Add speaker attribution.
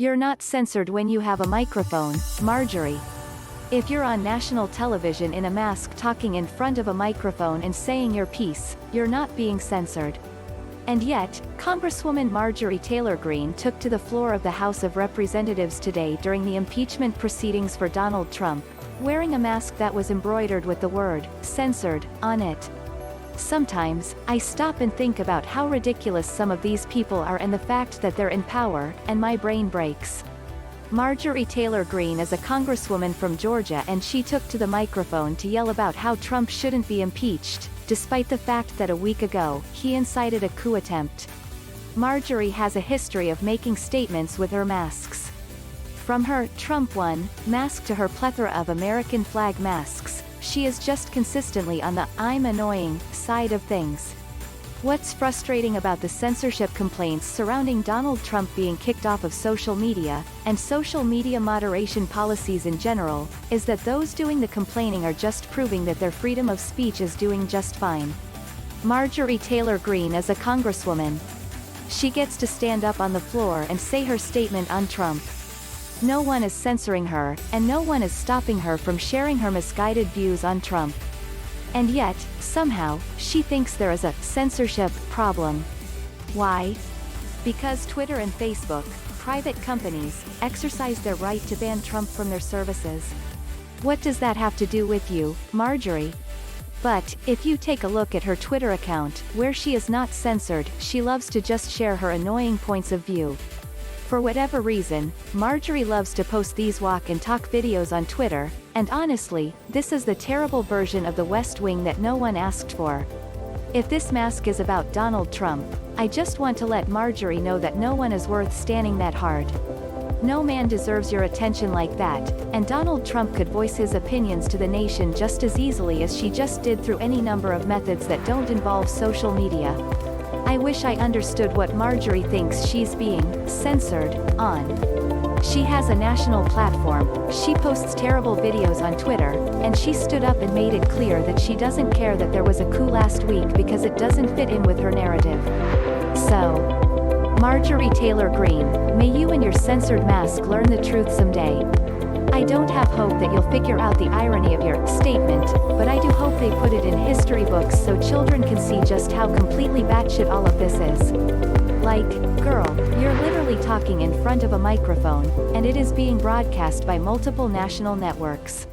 Speaker 1: You're not censored when you have a microphone, Marjorie. If you're on national television in a mask talking in front of a microphone and saying your piece, you're not being censored. And yet, Congresswoman Marjorie Taylor Greene took to the floor of the House of Representatives today during the impeachment proceedings for Donald Trump, wearing a mask that was embroidered with the word, "censored," on it. Sometimes, I stop and think about how ridiculous some of these people are and the fact that they're in power, and my brain breaks. Marjorie Taylor Greene is a congresswoman from Georgia and she took to the microphone to yell about how Trump shouldn't be impeached, despite the fact that a week ago, he incited a coup attempt. Marjorie has a history of making statements with her masks. From her Trump One mask to her plethora of American flag masks, she is just consistently on the "I'm annoying" side of things. What's frustrating about the censorship complaints surrounding Donald Trump being kicked off of social media, and social media moderation policies in general, is that those doing the complaining are just proving that their freedom of speech is doing just fine. Marjorie Taylor Greene is a congresswoman. She gets to stand up on the floor and say her statement on Trump. No one is censoring her, and no one is stopping her from sharing her misguided views on Trump. And yet, somehow, she thinks there is a censorship problem. Why? Because Twitter and Facebook, private companies, exercise their right to ban Trump from their services. What does that have to do with you, Marjorie? But, if you take a look at her Twitter account, where she is not censored, she loves to just share her annoying points of view. For whatever reason, Marjorie loves to post these walk and talk videos on Twitter, and honestly, this is the terrible version of the West Wing that no one asked for. If this mask is about Donald Trump, I just want to let Marjorie know that no one is worth standing that hard. No man deserves your attention like that, and Donald Trump could voice his opinions to the nation just as easily as she just did through any number of methods that don't involve social media. I wish I understood what Marjorie thinks she's being censored on. She has a national platform, she posts terrible videos on Twitter, and she stood up and made it clear that she doesn't care that there was a coup last week because it doesn't fit in with her narrative. So, Marjorie Taylor Greene, may you and your censored mask learn the truth someday. I don't have hope that you'll figure out the irony of your statement, but I do hope they put it in history books so children can see just how completely batshit all of this is. Like, girl, you're literally talking in front of a microphone, and it is being broadcast by multiple national networks.